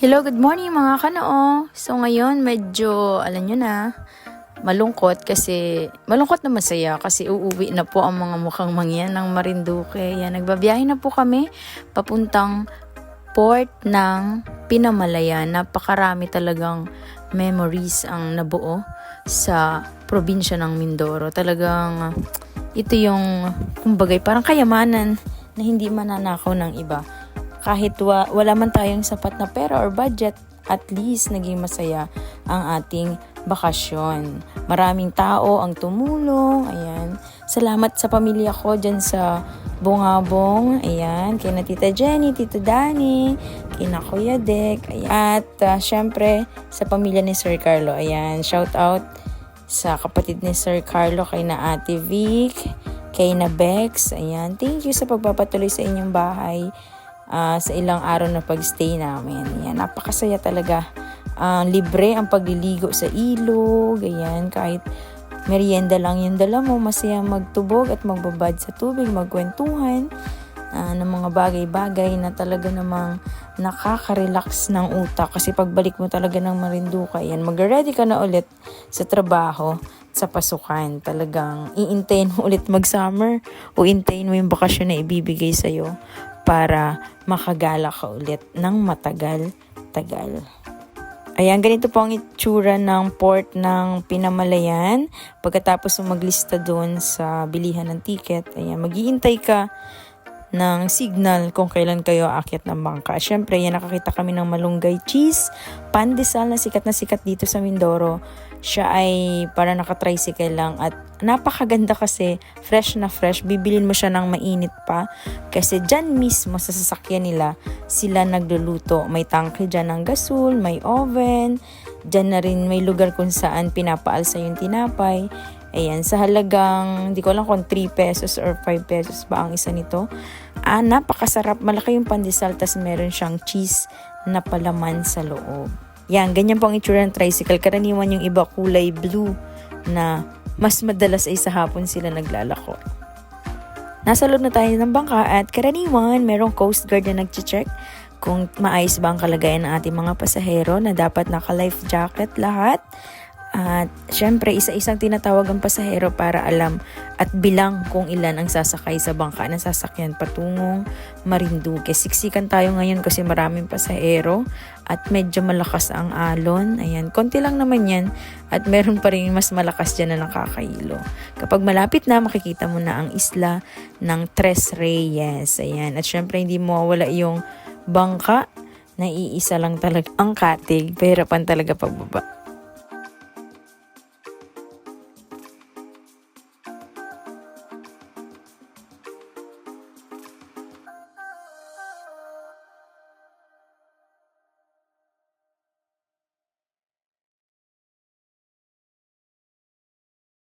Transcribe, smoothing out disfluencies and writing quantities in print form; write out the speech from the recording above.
Hello, good morning mga kanoo. So ngayon medyo, alam nyo na, malungkot na masaya kasi uuwi na po ang mga mukhang mangyan ng Marinduque. Yan, nagbabiyahe na po kami papuntang port ng Pinamalayan. Napakarami talagang memories ang nabuo sa probinsya ng Mindoro. Talagang ito yung, kumbagay, parang kayamanan na hindi mananakaw ng iba. Kahit wala man tayong sapat na pera or budget, at least naging masaya ang ating bakasyon. Maraming tao ang tumulong. Ayan. Salamat sa pamilya ko dyan sa Bungabong. Ayan. Kay na Tita Jenny, Tito Danny, kay na Kuya Dek. Ayan. At syempre sa pamilya ni Sir Carlo. Ayan. Shout out sa kapatid ni Sir Carlo, kay na Ate Vic, kay na Bex. Ayan. Thank you sa pagpapatuloy sa inyong bahay. Sa ilang araw na pagstay namin. Yan, napakasaya talaga. Libre ang pagliligo sa ilog. Ayan, kahit merienda lang yung dala mo, masaya magtubog at magbabad sa tubig, magkwentuhan ng mga bagay-bagay na talaga namang nakaka-relax ng utak. Kasi pagbalik mo talaga ng Marinduque, yan, mag-ready ka na ulit sa trabaho, sa pasukan. Talagang iintayin mo ulit mag-summer o intayin mo yung bakasyon na ibibigay sa'yo para makagala ka ulit ng matagal-tagal. Ayan, ganito po ang itsura ng port ng Pinamalayan. Pagkatapos mo maglista doon sa bilihan ng ticket, ayan, mag-iintay ka ng signal kung kailan kayo aakyat ng bangka. Siyempre, yan, nakakita kami ng malunggay cheese, pandesal na sikat dito sa Mindoro. Siya ay para naka-tricycle lang at napakaganda kasi fresh na fresh. Bibilin mo siya ng mainit pa kasi dyan mismo sa sasakyan nila sila nagluluto. May tangke dyan ng gasol, may oven, dyan na rin may lugar kung saan pinapaalsa yung tinapay. Ayan, sa halagang, hindi ko alam kung 3 pesos or 5 pesos ba ang isa nito. Napakasarap, malaki yung pandesal, tas meron siyang cheese na palaman sa loob. Yan, ganyan po ang itsura ng tricycle. Karaniwan yung iba kulay blue na mas madalas ay sa hapon sila naglalako. Nasa loob na tayo ng bangka at karaniwan merong Coast Guard na nagche-check kung maayos ba ang kalagayan ng ating mga pasahero na dapat naka-life jacket lahat. At syempre, isa-isang tinatawag ang pasahero para alam at bilang kung ilan ang sasakay sa bangka na sasakyan patungong Marinduque. Siksikan tayo ngayon kasi maraming pasahero at medyo malakas ang alon. Ayan, konti lang naman yan at meron pa rin mas malakas dyan na nakakailo. Kapag malapit na, makikita mo na ang isla ng Tres Reyes. Ayan, at syempre hindi mo wala yung bangka na iisa lang talaga ang katig. Pahirapan talaga pagbaba.